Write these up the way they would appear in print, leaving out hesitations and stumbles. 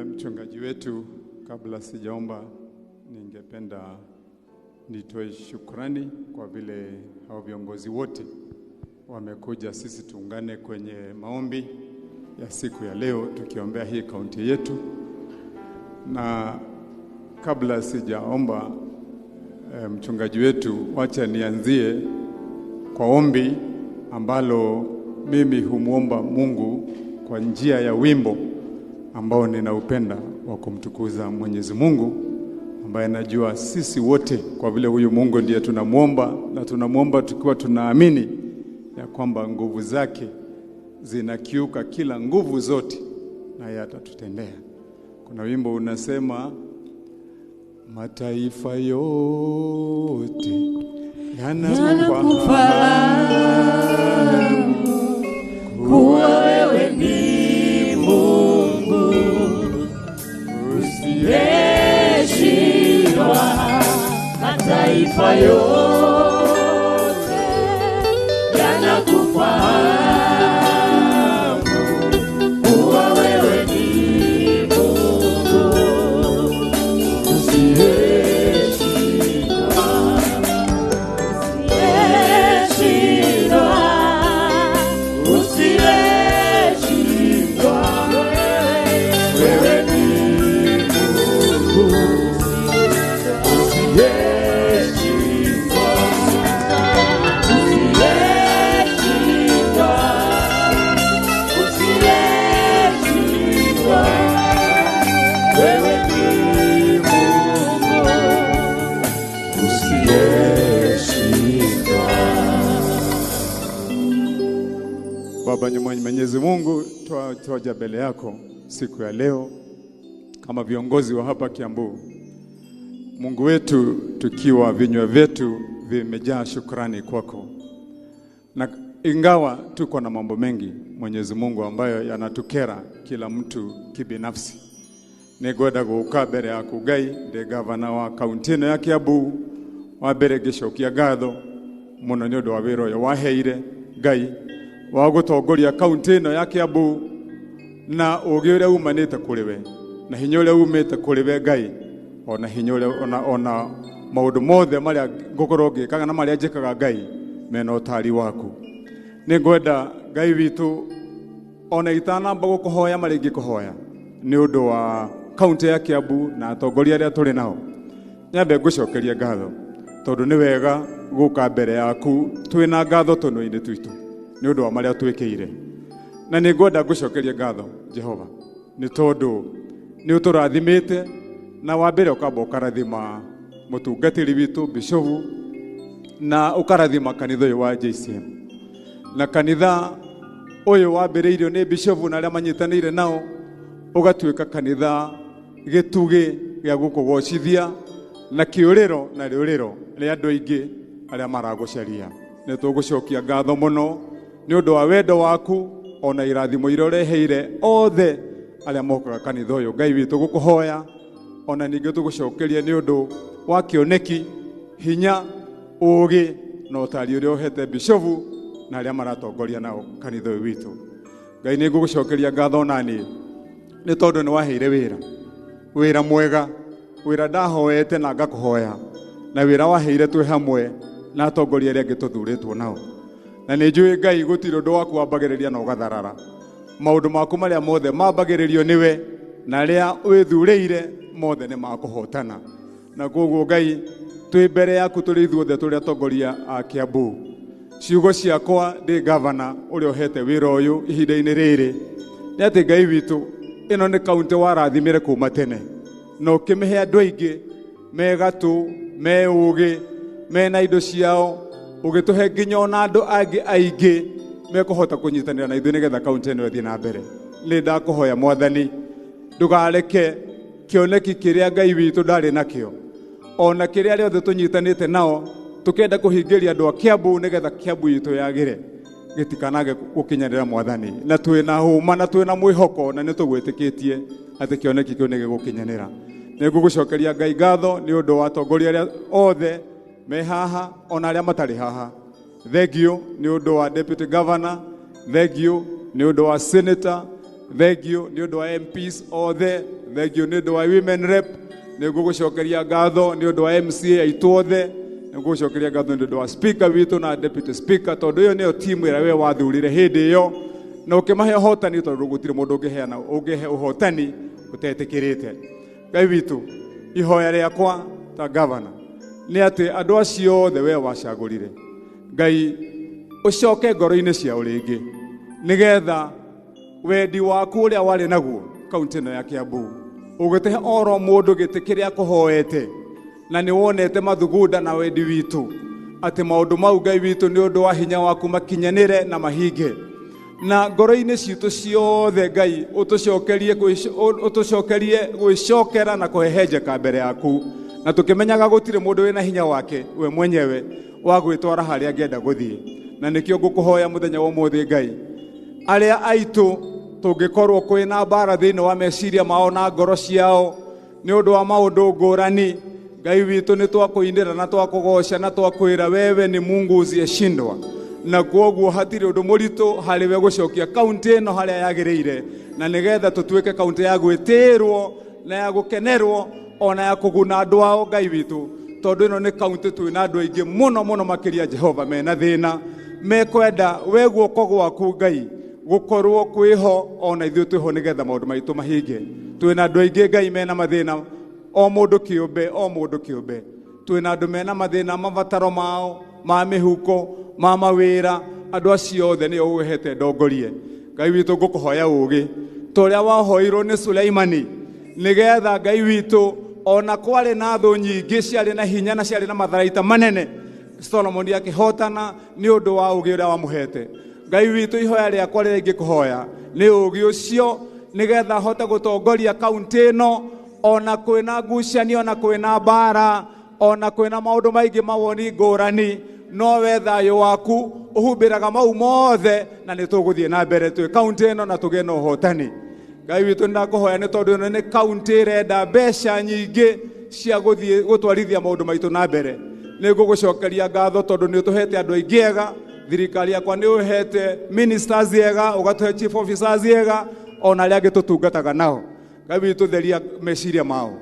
Mchungaji wetu, kabla sijaomba, ningependa nitoe shukrani kwa vile hao viongozi wote wamekuja sisi tuungane kwenye maombi ya siku ya leo tukiombea hii kaunti yetu. Na kabla sijaomba, mchungaji wetu, wacha nianzie kwa ombi ambalo mimi humuomba Mungu kwa njia ya wimbo ambao ninaupenda wa kumtukuza Mwenyezi Mungu, ambaye najua sisi wote kwa vile huyu Mungu ndiye tunamuomba, na tunamuomba tukiwa tunaamini ya kwamba nguvu zake zinakiuka kila nguvu zote na yatatutendea. Kuna wimbo unasema, mataifa yote yanakufahamu kuwa wewe ni Mungu usiyeshindwa. Mataifa yote yanakufahamu kuwa wewe ni Mungu usiyeshindwa. Wewe ni Mungu Baba Mwenyezi Mungu, twaja mbele yako siku ya leo kama viongozi wa hapa Kiambu. Mungu wetu, tukiwa vinywa vyetu vimejaa shukrani kwako. Na ingawa tuko na mambo mengi, Mwenyezi Mungu, ambayo yanatukera kila mtu kibinafsi, negoda guka mbere yaku Ngai ndi gavana wa kaunti ino ya Kiambu, wa mbere gicokia ngatho muno ni undu wa wira uyu waheire Ngai wa gutongoria kaunti ino ya Kiambu, na ugi uria umanite kuri we, na hinya uria umite kuri we Ngai, ona hinya uria ona maundu mothe maria ngukorwo ngikaga na maria njikaga Ngai mena utari waku. Ni ngwenda Ngai witu, ona itanamba gukuhoya maringi kuhoya ni undu wa kaunti ya Kiambu na atongoria aria turi nao, nyambe ngucokeria ngatho tondu ni wega guka mbere yaku twina ngatho tundu-ini twitu ni undu wa maria twikire. Na ni ngwenda ngucokeria ngatho Jehova ni tondu ni uturathimite, na wa mbere ukamba ukarathima mutungatiri witu bishovu, na ukarathima kanitha uyu wa JCM. Na kanitha uyu wa mbere irio ni bishovu na aria manyitanire nao, ugatuika kanitha gitugi gya gukugocithia na kiuriro na riuriro ria andu aingi aria maragucaria. Ni tugucokia ngatho muno ni undu wa wendo waku, ona irathimo iria ureheire othe aria mokaga kanitha uyu. Ngai witu gukuhoya, ona ningi tugucokeria ni undu wa kioneki, hinya, ugi na utari uria uhete bishovu na aria maratongoria nao kanitha uyu witu. Ngai ni ngugucokeria ngatho nani ni tondu ni waheire wira mwega, wira ndahoete na ngakuhoya, na wira waheire twi hamwe na atongoria aria ngituthuritwo nao. Na ni njui Ngai gutiri undu waku wambagiriria na ugatharara. Maundu maku maria mothe mambagiririo niwe, na aria withurire mothe ni makuhotana. Na koguo Ngai, twi mbere yaku turi ithuothe turi atongoria a Kiambu. Ciugo ciakwa ndi gavana uria uhete wira uyu ihinda-ini riri ni ati Ngai witu, ino ni kaunti warathimire kuma tene, na ukimihe andu aingi megatu, meugi, mena indo ciao, ugituhe nginya ona andu angi aingi mekuhota kunyitanira na ithuĩ nigetha kaunti ino ithie na mbere. Ni ndakuhoya Mwathani, ndugareke kioneki kiria Ngai witu ndari nakio, ona kiria aria othe tunyitanite nao tukenda kuhingiria andu a Kiambu nigetha Kiambu itu yagire, gitikanage gukinyanira Mwathani. Na twina huma na twina mwihoko, na nitugwitikitie ati kioneki kiu nigigukinyanira. Ni ngugucokeria Ngai ngatho ni undu wa atongoria aria othe me haha ona aria matari haha. Thengio ni undu wa deputy governor, thengio ni undu wa senator, thengio ni undu wa MPs othe, thank you nĩ ũndũ wa women rep, nĩ ngũgũcokeria ngatho nĩ ũndũ wa MCA aitũ othe, nĩ ngũgũcokeria ngatho nĩ ũndũ wa speaker witũ na deputy speaker, tondũ ĩyo nĩyo timu ĩrĩa we wathurire hĩndĩ ĩyo, na ũkĩmahe ũhotani tondũ gũtirĩ mũndũ ũngĩhe ũhotani ũtetĩkĩrĩte. Ngai witũ, ihoya rĩakwa ta governor nĩ atĩ andũ acio othe we wacagũrire, Ngai ũcoke ngoro-inĩ ciao rĩngĩ, nĩgetha wendi waku ũrĩa warĩ naguo kaunti ĩno ya Kiambu ũgĩte oro mũndũ gĩtĩ kĩrĩa akũhoete, na nĩ wonete mathugunda na wendi witũ atĩ maũndũ mau Ngai witũ nĩ ũndũ wa hinya waku makinyanĩre na mahinge, na ngoro-inĩ citũ ciothe Ngai ũtũcokerie gwĩcokera na kũhehenjeka mbere yaku, na tũkĩmenyaga gũtirĩ mũndũ wĩna hinya wake we mwenyewe wa gwĩtwara harĩa angĩenda gũthiĩ. Na nĩkĩo ngũkũhoya mũthenya wa ũmũthĩ Ngai, arĩa aitũ tũngĩkorwo kwĩna mbara thĩinĩ wa meciria mao na ngoro ciao nĩ ũndũ wa maũndũ ngũrani, Ngai witũ nĩ twakũinĩra na twakũgoca na twakwĩra wewe nĩ Mungu usiyeshindwa, na kwoguo hatirĩ ũndũ mũritũ harĩ we gũcokia kaunti ĩno harĩa yagĩrĩire, na nĩgetha tũtuĩke kaunti ya gwĩtĩĩrwo na ya gũkenerwo ona ya kũguna andũ ao Ngai witũ, tondũ ĩno nĩ kaunti twĩna andũ aingĩ mũno mũno makĩria Jehova mena thĩna, mekwenda we guoko gwaku Ngai gũkorwo kwĩho ona ithuĩ twĩho nĩgetha maũndũ maitũ mahinge. Twĩna andũ aingĩ Ngai mena mathĩna, o mũndũ kĩũmbe, twĩna andũ mena mathĩna mabataro mao ma mĩhuko ma mawĩra, andũ acio othe nĩo ũhete ndongorie. Ngai witũ ngũkũhoya ũũgĩ ta ũrĩa wahoirwo nĩ Suleimani, nĩgetha Ngai witũ ona kwarĩ na thũ nyingĩ ciarĩ na hinya na ciarĩ na matharaita manene, Solomon akĩhotana nĩ ũndũ wa ũũgĩ ũrĩa wamũhete. Ngai witũ ihoya rĩakwa rĩrĩa ingĩkũhoya nĩ ũũgĩ ũcio, nĩgetha ahote gũtongoria kaunti ĩno ona kwĩna ngucanio, ona kwĩna mbara, ona kwĩna maũndũ maingĩ mawoni ngũrani, no we thayũ waku ũhumbĩraga mau mothe, na nĩ tũgũthiĩ na mbere twĩ kaunti ĩno na tũgĩe na ũhotani. Ngai witũ ndakũhoya nĩ tondũ ĩno nĩ kaunti ĩrenda mbeca nyingĩ cia gũthiĩ gũtwarithia maũndũ maitũ na mbere. Nĩ ngũgũcokeria ngatho tondũ nĩ ũtũhete andũ aingĩ ega, thirikari yakwa nĩ ũhete ministers ega, ũgatũhe chief officers ega, ona arĩa angĩ tũtungataga nao. Ngai witũ theria meciria mao,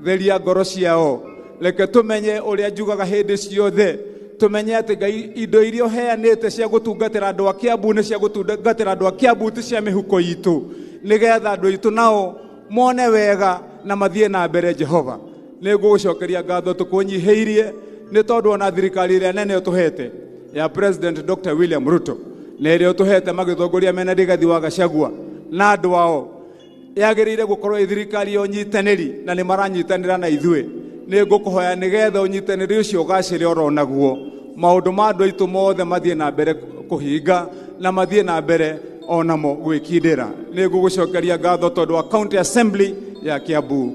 theria ngoro ciao, reke tũmenye ũrĩa njugaga hĩndĩ ciothe, tũmenye atĩ Ngai indo iria ũheanĩte cia gũtungatĩra andũ a Kiambu nĩ cia gũtungatĩra andũ a Kiambu ti cia mĩhuko itũ, nĩgetha andũ aitũ nao mone wega na mathiĩ na mbere Jehova. Nĩ ngũgũcokeria ngatho tũkũnyihĩirie nĩ tondũ ona thirikari ĩrĩa nene ũtũhete ya President Dr. William Ruto na ĩrĩa ũtũhete magĩtongoria mena Rigathi wa Gachagua na andũ ao yagĩrĩire gũkorwo thirikari ya ũnyitanĩri, na nĩ maranyitanĩra na ithuĩ. Nĩ ngũkũhoya nĩgetha ũnyitanĩri ũcio ũgacĩre oro naguo, maũndũ ma andũ aitũ mothe mathiĩ na mbere kũhinga na mathiĩ na mbere onamo gwĩkindĩra. Nĩ ngũgũcokeria ngatho tondũ wa County Assembly ya Kiambu.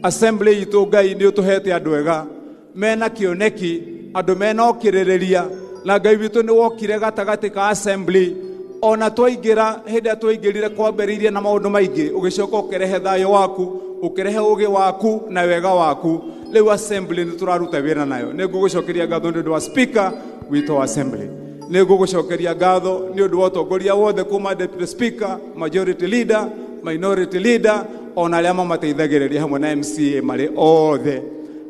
Assembly itũ Ngai nĩ ũtũhete andũ ega mena kĩoneki, andũ mena ũkirĩrĩria, na Ngai witũ nĩ wokire gatagatĩ ka assembly, ona twaingĩra hĩndĩ twaingĩrire kwambĩrĩirie na maũndũ maingĩ, ũgĩcoka ũkĩrehe thayũ waku, ũkĩrehe ũũgĩ waku na wega waku. Rĩu assembly nĩ tũraruta wĩra nayo. Nĩ ngũgũcokeria ngatho nĩ ũndũ wa speaker witũ wa assembly. Nĩ ngũgũcokeria ngatho nĩ ũndũ wa ũtongoria wothe kuma deputy speaker, majority leader, minority leader, ona arĩa mamateithagĩrĩria hamwe na MCA marĩ othe.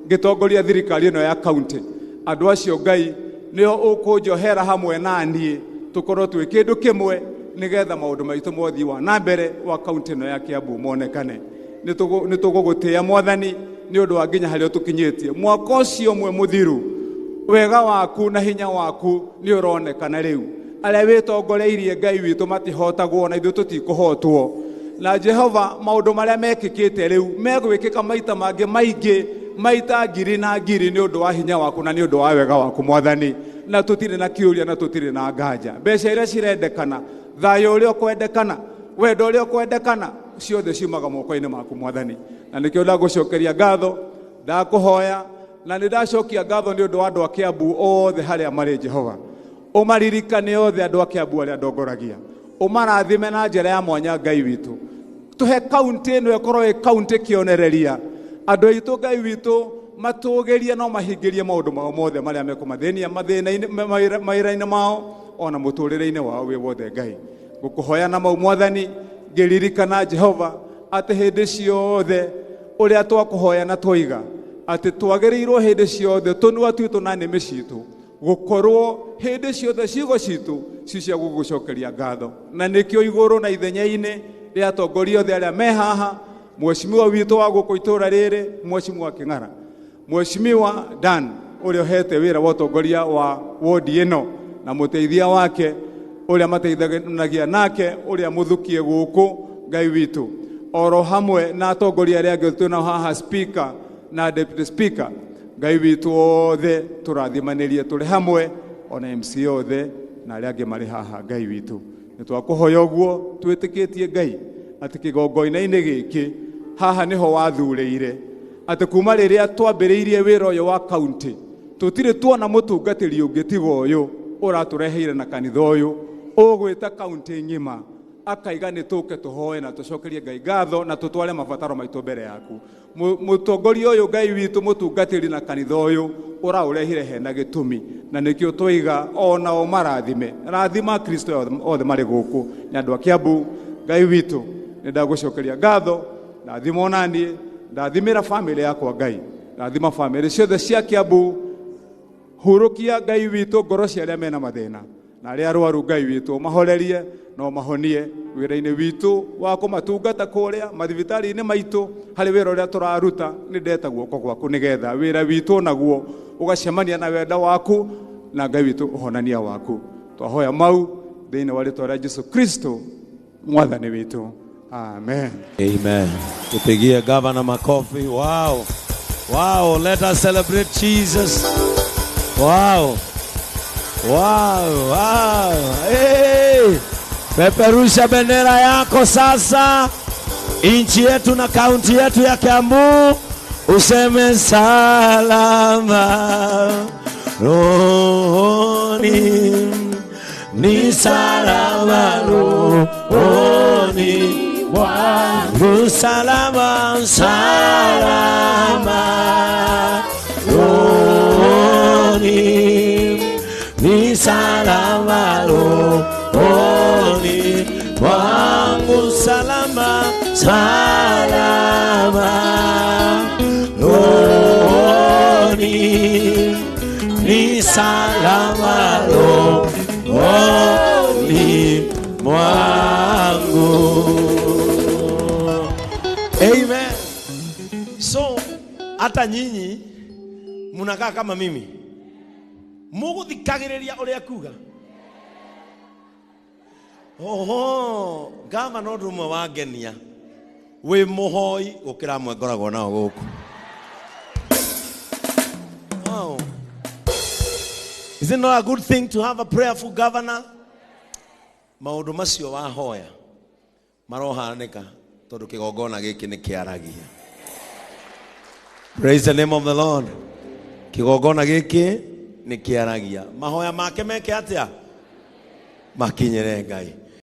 Ngĩtongoria thirikari ĩno ya county, andũ acio Ngai nĩo ũkũnjohera hamwe na niĩ tũkorwo twĩ kĩndũ kĩmwe, nĩgetha maũndũ maitũ mothiĩ wa na mbere wa kaunti ĩno ya Kiambu monekane. Nĩ tũgũgũtĩĩa Mwathani nĩ ũndũ wa nginya harĩa tũkinyĩtie. Mwaka ũcio ũmwe mũthiru, wega waku na hinya waku nĩ ũronekana rĩu. Arĩa wĩtongoreirie Ngai witũ matihotagwo na ithuĩ tũtikũhotwo. Na Jehova, maũndũ marĩa mekĩkĩte rĩu megwĩkĩka maita mangĩ maingĩ, maita ngiri na ngiri, nĩ ũndũ wa hinya waku na nĩ ũndũ wa wega waku Mwathani. Na tũtirĩ na kĩũria na tũtirĩ na nganja. Mbeca iria cirendekana, thayũ ũrĩa ũkwendekana, wendo ũrĩa ũkwendekana, ciothe ciumaga moko-inĩ maku Mwathani. Na nĩkĩo ndagũcokeria ngatho, ndakũhoya na nĩ ndacokia ngatho nĩ ũndũ wa andũ a Kiambu othe harĩa marĩ Jehova. Ũmaririkane othe andũ a Kiambu arĩa ndongoragia, ũmarathime na njĩra ya mwanya Ngai witũ. Tũhe kaunti ĩno ĩkorwo ĩ kaunti kĩonereria, andũ aitũ Ngai witũ matũgĩrie no mahingĩrie maũndũ mao mothe marĩa mekũmathĩnia mawĩra-inĩ mao ona mũtũrĩre-inĩ wao wĩ wothe Ngai. Ngũkũhoya na mau Mwathani, ngĩririkana Jehova ati hindi ciothe uria twakuhoya na twiga ati twagiriirwo hindi ciothe tunua twitu na nimi citu gukorwo hindi ciothe ciugo citu cicia gugucokeria ngatho na nikio iguru na ithenya-ini ria atongoria othe aria me haha Mheshimiwa witu wa guku itura riri Mheshimiwa King'ara Mheshimiwa Dan uria hete wira wa utongoria wa wodi ino na muteithia wake uria mateithanagia nake uria muthukie guku Ngai witu oro hamwe na atongoria aria angi twina haha speaker na deputy speaker Ngai witu othe turathimanirie turi hamwe ona MC othe na aria angi mari haha Ngai witu nitwakuhoya uguo twitikitie Ngai ati kigongo-ini giki haha niho wathureire ati kuma riria twambiriirie wira uyu wa county tutire tuona mutungatiri ungi tiga uyu uratureheire na kanitha uyu ugwita county ngima akaiga nituke tuhoe na tucokerie Ngai ngatho na tutware mabataro maitu mbere yaku mutongoria uyu Ngai witu mutungatiri na kanitha uyu uraurehire hena gitumi na nikio twiga ona o marathime rathima Kristo othe mari guku ni andu a Kiambu Ngai witu nindagucokeria ngatho rathima onanie ndathimira family yakwa Ngai rathima family ciothe cia Kiambu hurukia Ngai witu ngoro cia aria mena mathina na aria arwaru Ngai witu mahorerie no mahonie wira-ini witu wa kumatungata kuria mathibitari-ini maitu hari wira uria turaruta ni ndeta guoko gwaku nigetha wira witu naguo ugacemania na wenda waku na Ngai witu uhonania waku twahoya mau thiini wa ritwa ria Jesu Kristo mwathani witu amen. Amen. Tupigie Governor makofi. Wow. Wow, let us celebrate Jesus. Wow. Wow, wow. Hey. Peperusha bendera yako sasa. Inchi yetu na kaunti yetu ya Kiambu. Useme salama. Rohoni. Ni salama rohoni. Wangu salama, salama rohoni. Ni salama rohoni. Wangu salama, salama rohoni. Ni salama rohoni mwangu. Amen. So hata nyinyi munakaa kama mimi muguthikagiriria uria kuga. Oho, gava no rumwe wangenia we muhoi gukira mwe ngoragwo nao guku. Wow. Is it not a good thing to have a prayerful governor? Maundu macio wahoya marohanika tondu kigongona giki ni kiaragia. Praise the name of the Lord. Kigongona giki ni kiaragia. Mahoya make meke atia makinyere Ngai.